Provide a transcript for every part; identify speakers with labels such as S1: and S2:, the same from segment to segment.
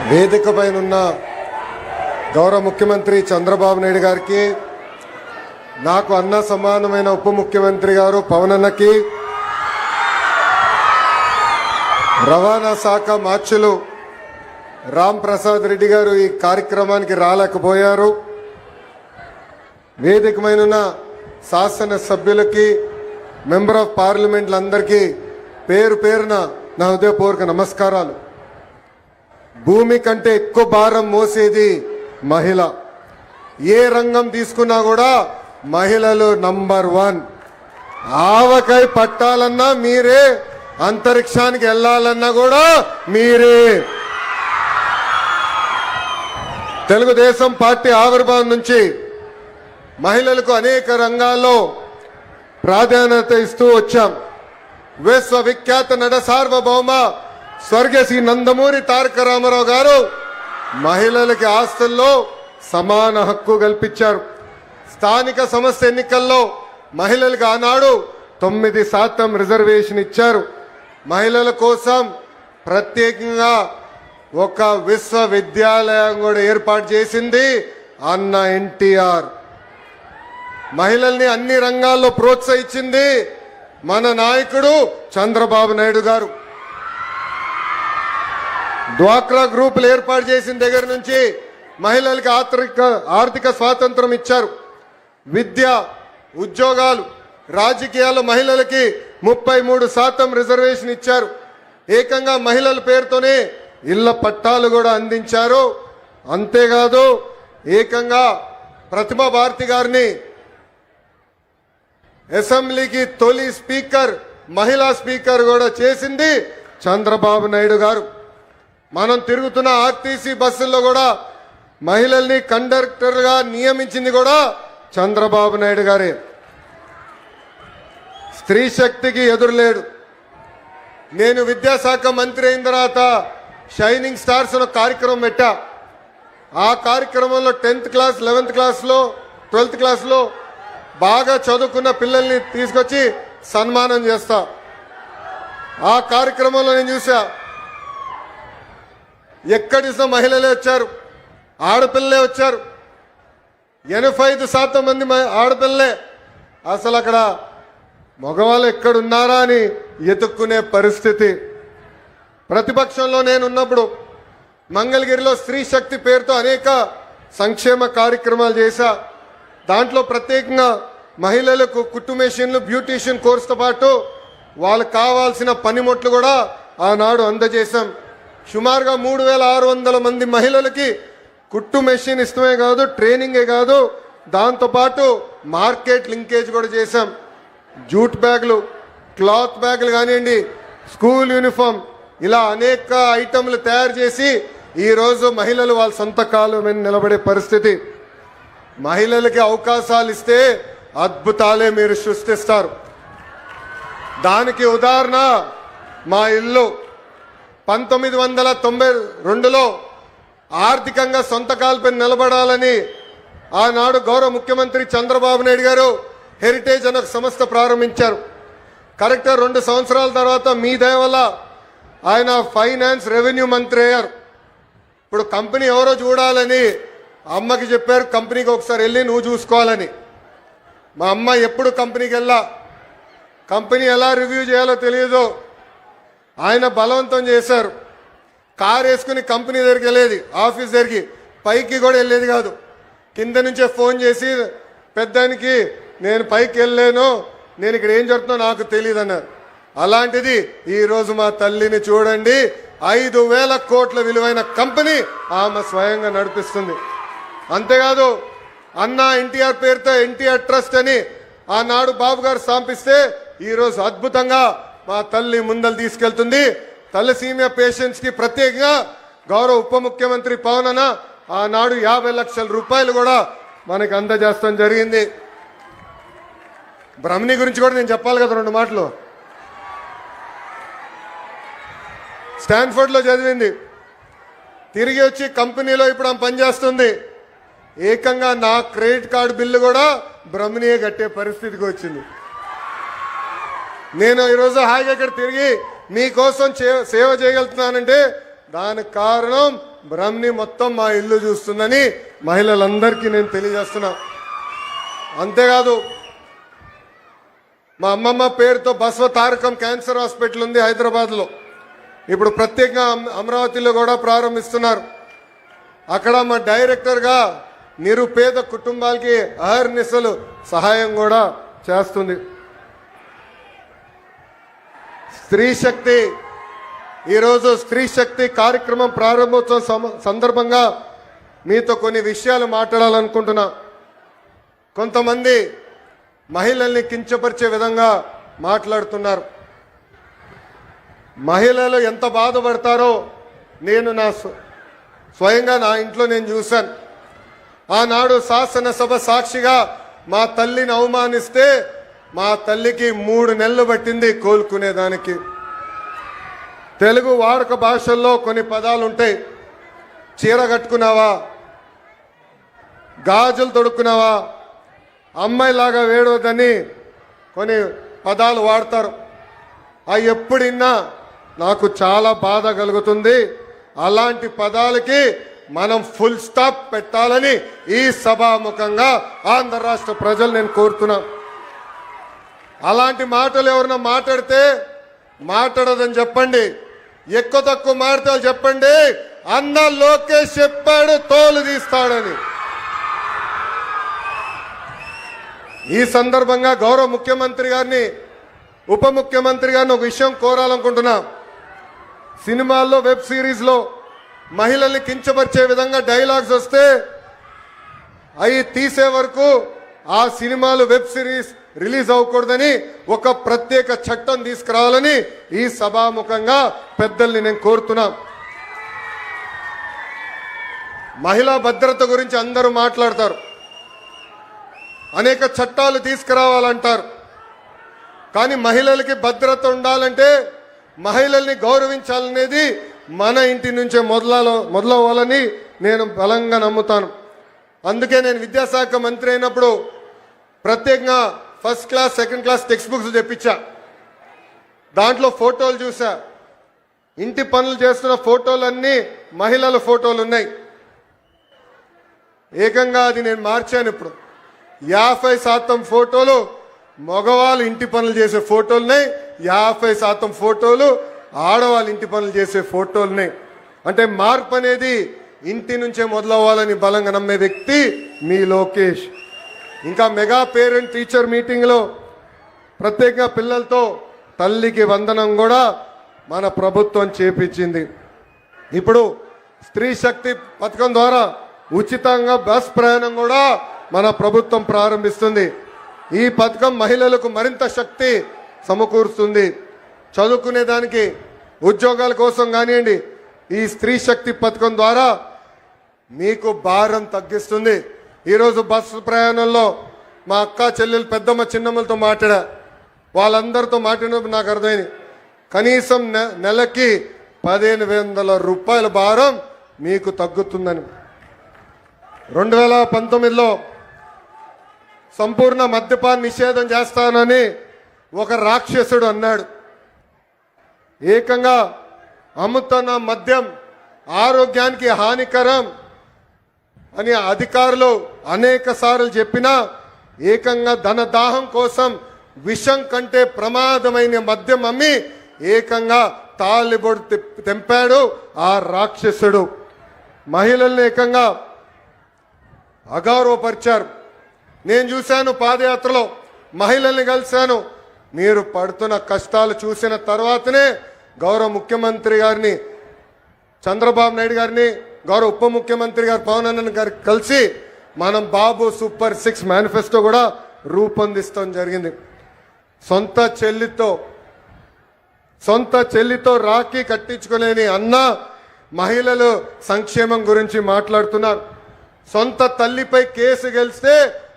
S1: వేదిక పైన ఉన్న గౌరవ ముఖ్యమంత్రి చంద్రబాబు నాయుడు గారికి, నాకు అన్న సమానమైన ఉప ముఖ్యమంత్రి గారు పవన్ అన్నకి, రవాణా శాఖ మార్చులు రామ్ ప్రసాద్ రెడ్డి గారు ఈ కార్యక్రమానికి రాలేకపోయారు. వేదిక పైన ఉన్న శాసన సభ్యులకి, మెంబర్ ఆఫ్ పార్లమెంట్లందరికీ పేరు పేరున నా హృదయపూర్వక నమస్కారాలు. భూమి కంటే ఎక్కువ భారం మోసేది మహిళ. ఏ రంగం తీసుకున్నా కూడా మహిళలు నంబర్ 1. ఆవకాయ పట్టాలన్నా మీరే, అంతరిక్షానికి వెళ్ళాలన్నా కూడా మీరే. తెలుగుదేశం పార్టీ ఆవిర్భావం నుంచి మహిళలకు అనేక రంగాల్లో ప్రాధాన్యత ఇస్తూ వచ్చాం. విశ్వవిఖ్యాత నట సార్వభౌమ స్వర్గశ్రీ నందమూరి తారక రామారావు గారు మహిళలకి ఆస్తుల్లో సమాన హక్కు కల్పించారు. స్థానిక సంస్థ ఎన్నికల్లో మహిళలకు ఆనాడు 9% రిజర్వేషన్ ఇచ్చారు. మహిళల కోసం ప్రత్యేకంగా ఒక విశ్వవిద్యాలయం కూడా ఏర్పాటు చేసింది అన్న ఎన్టీఆర్. మహిళల్ని అన్ని రంగాల్లో ప్రోత్సహించింది మన నాయకుడు చంద్రబాబు నాయుడు గారు. డ్వాక్రా గ్రూపులు ఏర్పాటు చేసిన దగ్గర నుంచి మహిళలకి ఆర్థిక స్వాతంత్రం ఇచ్చారు. విద్య, ఉద్యోగాలు, రాజకీయాల్లో మహిళలకి 33% రిజర్వేషన్ ఇచ్చారు. ఏకంగా మహిళల పేరుతోనే ఇళ్ల పట్టాలు కూడా అందించారు. అంతేకాదు ఏకంగా ప్రతిభా భారతి గారిని అసెంబ్లీకి తొలి స్పీకర్, మహిళా స్పీకర్ కూడా చేసింది చంద్రబాబు నాయుడు గారు. మనం తిరుగుతున్న ఆర్టీసీ బస్సుల్లో కూడా మహిళల్ని కండక్టర్గా నియమించింది కూడా చంద్రబాబు నాయుడు గారే. స్త్రీ శక్తికి ఎదురులేడు. నేను విద్యాశాఖ మంత్రి అయిన తర్వాత షైనింగ్ స్టార్స్ అనే కార్యక్రమం పెట్టా. ఆ కార్యక్రమంలో 10th క్లాస్, 11th క్లాస్లో, 12th క్లాస్లో బాగా చదువుకున్న పిల్లల్ని తీసుకొచ్చి సన్మానం చేస్తా. ఆ కార్యక్రమంలో నేను చూసా, ఎక్కడి మహిళలే వచ్చారు, ఆడపిల్లలే వచ్చారు. 85% మంది ఆడపిల్లలే. అసలు అక్కడ మగవాళ్ళు ఎక్కడున్నారా అని ఎతుక్కునే పరిస్థితి. ప్రతిపక్షంలో నేనున్నప్పుడు మంగళగిరిలో స్త్రీ శక్తి పేరుతో అనేక సంక్షేమ కార్యక్రమాలు చేశా. దాంట్లో ప్రత్యేకంగా మహిళలకు కుట్టు మెషిన్లు, బ్యూటీషియన్ కోర్సుతో పాటు వాళ్ళకు కావాల్సిన పనిముట్లు కూడా ఆనాడు అందజేశాం. సుమారుగా 3600 మంది మహిళలకి కుట్టు మెషిన్ ఇష్టమే కాదు, ట్రైనింగే కాదు, దాంతోపాటు మార్కెట్ లింకేజ్ కూడా చేశాం. జూట్ బ్యాగులు, క్లాత్ బ్యాగులు కానివ్వండి, స్కూల్ యూనిఫామ్, ఇలా అనేక ఐటమ్లు తయారు చేసి ఈరోజు మహిళలు వాళ్ళ సొంత కాలు మీద నిలబడే పరిస్థితి. మహిళలకి అవకాశాలు ఇస్తే అద్భుతాలే మీరు సృష్టిస్తారు. దానికి ఉదాహరణ మా ఇల్లు. 1992లో ఆర్థికంగా సొంత కాలుపై నిలబడాలని ఆనాడు గౌరవ ముఖ్యమంత్రి చంద్రబాబు నాయుడు గారు హెరిటేజ్ అనే ఒక సంస్థ ప్రారంభించారు. కరెక్ట్గా 2 సంవత్సరాల తర్వాత మీ దయ వల్ల ఆయన ఫైనాన్స్, రెవెన్యూ మంత్రి అయ్యారు. ఇప్పుడు కంపెనీ ఎవరో చూడాలని అమ్మకి చెప్పారు, కంపెనీకి ఒకసారి వెళ్ళి నువ్వు చూసుకోవాలని. మా అమ్మ ఎప్పుడు కంపెనీకి వెళ్ళా, కంపెనీ ఎలా రివ్యూ చేయాలో తెలియదు. ఆయన బలవంతం చేశారు. కారు వేసుకుని కంపెనీ దగ్గరికి వెళ్ళేది, ఆఫీస్ దగ్గరికి, పైకి కూడా వెళ్ళేది కాదు. కింద నుంచే ఫోన్ చేసి పెద్దానికి నేను పైకి వెళ్ళలేను, నేను ఇక్కడ ఏం జరుగుతుందో నాకు తెలియదు అన్నారు. అలాంటిది ఈరోజు మా తల్లిని చూడండి, 5,000 కోట్ల విలువైన కంపెనీ ఆమె స్వయంగా నడిపిస్తుంది. అంతేకాదు అన్న ఎన్టీఆర్ పేరుతో ఎన్టీఆర్ ట్రస్ట్ అని ఆనాడు బాబు గారు స్థాపిస్తే ఈరోజు అద్భుతంగా మా తల్లి ముందలు తీసుకెళ్తుంది. తలసీమియా పేషెంట్స్ కి ప్రత్యేకంగా గౌరవ ఉప ముఖ్యమంత్రి పవన్ అన్న ఆనాడు 50 లక్షల రూపాయలు కూడా మనకి అందజేస్తాం జరిగింది. బ్రహ్మణి గురించి కూడా నేను చెప్పాలి కదా 2 మాటలు. స్టాన్ఫర్డ్లో చదివింది, తిరిగి వచ్చి కంపెనీలో ఇప్పుడు ఆమె పనిచేస్తుంది. ఏకంగా నా క్రెడిట్ కార్డు బిల్లు కూడా బ్రహ్మణియే కట్టే పరిస్థితికి వచ్చింది. నేను ఈరోజు హాయిగా ఇక్కడ తిరిగి మీకోసం సేవ చేయగలుగుతున్నానంటే దానికి కారణం బ్రహ్మని మొత్తం మా ఇల్లు చూస్తుందని మహిళలందరికీ నేను తెలియజేస్తున్నా. అంతేకాదు మా అమ్మమ్మ పేరుతో బసవ తారకం క్యాన్సర్ హాస్పిటల్ ఉంది హైదరాబాద్లో. ఇప్పుడు ప్రత్యేకంగా అమరావతిలో కూడా ప్రారంభిస్తున్నారు. అక్కడ మా డైరెక్టర్గా నిరుపేద కుటుంబాలకి అహర్నిశలు సహాయం కూడా చేస్తుంది. స్త్రీ శక్తి, ఈరోజు స్త్రీ శక్తి కార్యక్రమం ప్రారంభోత్సవం సందర్భంగా మీతో కొన్ని విషయాలు మాట్లాడాలనుకుంటున్నా. కొంతమంది మహిళల్ని కించపరిచే విధంగా మాట్లాడుతున్నారు. మహిళలు ఎంత బాధపడతారో నేను స్వయంగా నా ఇంట్లో నేను చూశాను. ఆనాడు శాసనసభ సాక్షిగా మా తల్లిని అవమానిస్తే మా తల్లికి 3 నెలలు పట్టింది కోలుకునేదానికి. తెలుగు వాడుక భాషల్లో కొన్ని పదాలు ఉంటాయి. చీర కట్టుకున్నావా, గాజులు తొడుక్కున్నావా, అమ్మాయిలాగా వేడవద్దని కొన్ని పదాలు వాడతారు. అవి ఎప్పుడిన్నా నాకు చాలా బాధ కలుగుతుంది. అలాంటి పదాలకి మనం ఫుల్ స్టాప్ పెట్టాలని ఈ సభాముఖంగా ఆంధ్ర రాష్ట్ర ప్రజలు నేను కోరుతున్నా. అలాంటి మాటలు ఎవరన్నా మాట్లాడితే మాట్లాడదని చెప్పండి. ఎక్కువ తక్కువ మాట్లాడాలి చెప్పండి. అన్న లోకేష్ చెప్పాడు తోలు తీస్తాడని. ఈ సందర్భంగా గౌరవ ముఖ్యమంత్రి గారిని, ఉప ముఖ్యమంత్రి గారిని ఒక విషయం కోరాలనుకుంటున్నా. సినిమాల్లో, వెబ్ సిరీస్లో మహిళల్ని కించపరిచే విధంగా డైలాగ్స్ వస్తే అవి తీసే వరకు ఆ సినిమాలు, వెబ్ సిరీస్ రిలీజ్ అవ్వకూడదని ఒక ప్రత్యేక చట్టం తీసుకురావాలని ఈ సభాముఖంగా పెద్దల్ని నేను కోరుతున్నా. మహిళా భద్రత గురించి అందరూ మాట్లాడతారు, అనేక చట్టాలు తీసుకురావాలంటారు. కానీ మహిళలకి భద్రత ఉండాలంటే, మహిళల్ని గౌరవించాలనేది మన ఇంటి నుంచే మొదలవ్వాలని నేను బలంగా నమ్ముతాను. అందుకే నేను విద్యాశాఖ మంత్రి అయినప్పుడు ప్రత్యేకంగా first class, second class text books తెప్పించా. దాంట్లో ఫోటోలు చూసా. ఇంటి పనులు చేస్తున్న ఫోటోలన్నీ మహిళల ఫోటోలు ఉన్నాయి. ఏకంగా అది నేను మార్చాను. ఇప్పుడు 50% ఫోటోలు మగవాళ్ళు ఇంటి పనులు చేసే ఫోటోలున్నాయి, 50% ఫోటోలు ఆడవాళ్ళు ఇంటి పనులు చేసే ఫోటోలున్నాయి. అంటే మార్పు అనేది ఇంటి నుంచే మొదలవ్వాలని బలంగా నమ్మే వ్యక్తి మీ లోకేష్. ఇంకా మెగా పేరెంట్ టీచర్ మీటింగ్లో ప్రత్యేకంగా పిల్లలతో తల్లికి వందనం కూడా మన ప్రభుత్వం చేపించింది. ఇప్పుడు స్త్రీ శక్తి పథకం ద్వారా ఉచితంగా బస్ ప్రయాణం కూడా మన ప్రభుత్వం ప్రారంభిస్తుంది. ఈ పథకం మహిళలకు మరింత శక్తి సమకూరుస్తుంది. చదువుకునేదానికి, ఉద్యోగాల కోసం కానివ్వండి, ఈ స్త్రీ శక్తి పథకం ద్వారా మీకు భారం తగ్గిస్తుంది. ఈరోజు బస్సు ప్రయాణంలో మా అక్క, చెల్లెలు, పెద్దమ్మ, చిన్నమ్మలతో మాట్లాడా. వాళ్ళందరితో మాట్లాడినప్పుడు నాకు అర్థమైంది, కనీసం నెలకి 1500 రూపాయల భారం మీకు తగ్గుతుందని. 2019లో సంపూర్ణ మద్యపాన నిషేధం చేస్తానని ఒక రాక్షసుడు అన్నాడు. ఏకంగా అమ్ముతున్న మద్యం ఆరోగ్యానికి హానికరం అని అధికారులు అనేక సార్లు చెప్పినా ఏకంగా ధనదాహం కోసం విషం కంటే ప్రమాదమైన మద్యం అమ్మి ఏకంగా తాలిబొడు తెంపాడు ఆ రాక్షసుడు. మహిళల్ని ఏకంగా అగౌరవపరిచారు. నేను చూశాను, పాదయాత్రలో మహిళల్ని కలిశాను. మీరు పడుతున్న కష్టాలు చూసిన తర్వాతనే గౌరవ ముఖ్యమంత్రి గారిని, చంద్రబాబు నాయుడు గారిని, గౌరవ ఉప ముఖ్యమంత్రి గారు పవన్ అన్న గారికి కలిసి మనం బాబు సూపర్ 6 మేనిఫెస్టో కూడా రూపొందిస్తాం జరిగింది. సొంత చెల్లితో రాఖీ కట్టించుకోలేని అన్న మహిళలు సంక్షేమం గురించి మాట్లాడుతున్నారు. సొంత తల్లిపై కేసు గెలిస్తే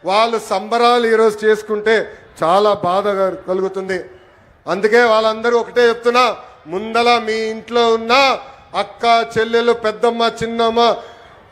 S1: వాళ్ళు సంబరాలు ఈరోజు చేసుకుంటే చాలా బాధ కలుగుతుంది. అందుకే వాళ్ళందరూ ఒకటే చెప్తున్నా, ముందల మీ ఇంట్లో ఉన్న అక్క, చెల్లెలు, పెద్దమ్మ, చిన్నమ్మ,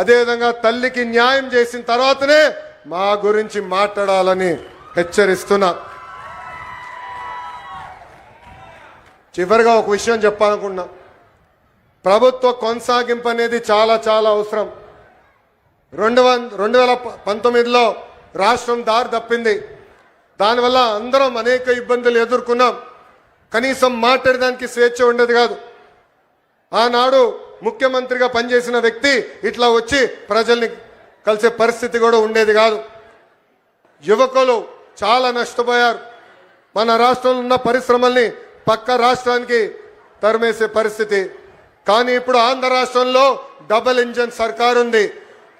S1: అదేవిధంగా తల్లికి న్యాయం చేసిన తర్వాతనే మా గురించి మాట్లాడాలని హెచ్చరిస్తున్నా. చివరిగా ఒక విషయం చెప్పాలనుకున్నా. ప్రభుత్వ కొనసాగింపు అనేది చాలా చాలా అవసరం. 2019లో రాష్ట్రం దారి తప్పింది. దానివల్ల అందరం అనేక ఇబ్బందులు ఎదుర్కొన్నాం. కనీసం మాట్లాడడానికి స్వేచ్ఛ ఉండేది కాదు. ఆనాడు ముఖ్యమంత్రిగా పనిచేసిన వ్యక్తి ఇట్లా వచ్చి ప్రజల్ని కలిసే పరిస్థితి కూడా ఉండేది కాదు. యువకులు చాలా నష్టపోయారు. మన రాష్ట్రంలో ఉన్న పరిశ్రమల్ని పక్క రాష్ట్రానికి తరిమేసే పరిస్థితి. కానీ ఇప్పుడు ఆంధ్ర రాష్ట్రంలో డబుల్ ఇంజన్ సర్కార్ ఉంది.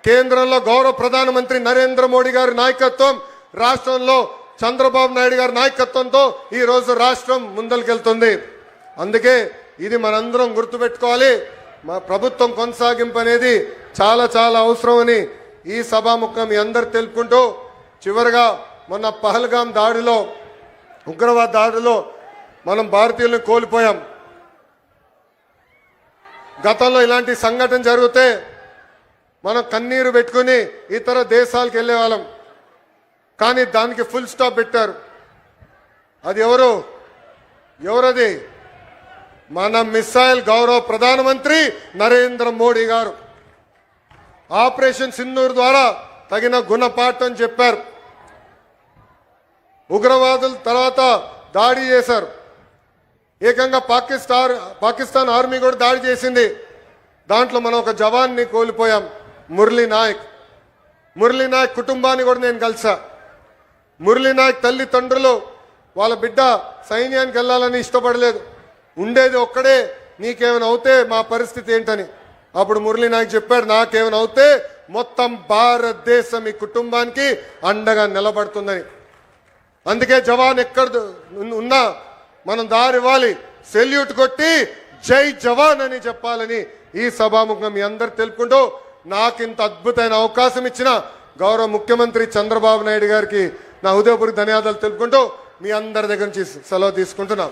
S1: కేంద్రంలో గౌరవ ప్రధానమంత్రి నరేంద్ర మోడీ గారి నాయకత్వం, రాష్ట్రంలో చంద్రబాబు నాయుడు గారి నాయకత్వంతో ఈ రోజు రాష్ట్రం ముందరికెళ్తుంది. అందుకే ఇది మనందరం గుర్తుపెట్టుకోవాలి. మా ప్రభుత్వం కొనసాగింపు అనేది చాలా చాలా అవసరమని ఈ సభాముఖం మీ అందరు తెలుపుకుంటూ, చివరిగా మొన్న పహల్గాం దాడిలో, ఉగ్రవాద దాడిలో మనం భారతీయులను కోల్పోయాం. గతంలో ఇలాంటి సంఘటన జరిగితే మనం కన్నీరు పెట్టుకుని ఇతర దేశాలకు వెళ్ళే వాళ్ళం. కానీ దానికి ఫుల్ స్టాప్ పెట్టారు. అది ఎవరది? మన మిసైల్ గౌరవ ప్రధానమంత్రి నరేంద్ర మోడీ గారు ఆపరేషన్ సింధూర్ ద్వారా తగిన గుణపాఠం చెప్పారు. ఉగ్రవాదుల తర్వాత దాడి చేశారు. ఏకంగా పాకిస్తాన్ ఆర్మీ కూడా దాడి చేసింది. దాంట్లో మనం ఒక జవాన్ని కోల్పోయాం, మురళీ నాయక్ కుటుంబాన్ని కూడా నేను కలిసా. మురళీ నాయక్ తల్లిదండ్రులు వాళ్ళ బిడ్డ సైన్యానికి వెళ్ళాలని ఇష్టపడలేదు. ఉండేది ఒక్కడే, నీకేమైనా అవుతే మా పరిస్థితి ఏంటని. అప్పుడు మురళీ నాయక్ చెప్పాడు, నాకేమైనా అవుతే మొత్తం భారతదేశం ఈ కుటుంబానికి అండగా నిలబడుతుందని. అందుకే జవాన్ ఎక్కడ ఉన్నా మనం దారి ఇవ్వాలి, సెల్యూట్ కొట్టి జై జవాన్ అని చెప్పాలని ఈ సభాముఖం మీ అందరు తెలుపుకుంటూ, నాకు ఇంత అద్భుతమైన అవకాశం ఇచ్చిన గౌరవ ముఖ్యమంత్రి చంద్రబాబు నాయుడు గారికి నా హృదయపూర్వక ధన్యవాదాలు తెలుపుకుంటూ మీ అందరి దగ్గర నుంచి సెలవు తీసుకుంటున్నాం.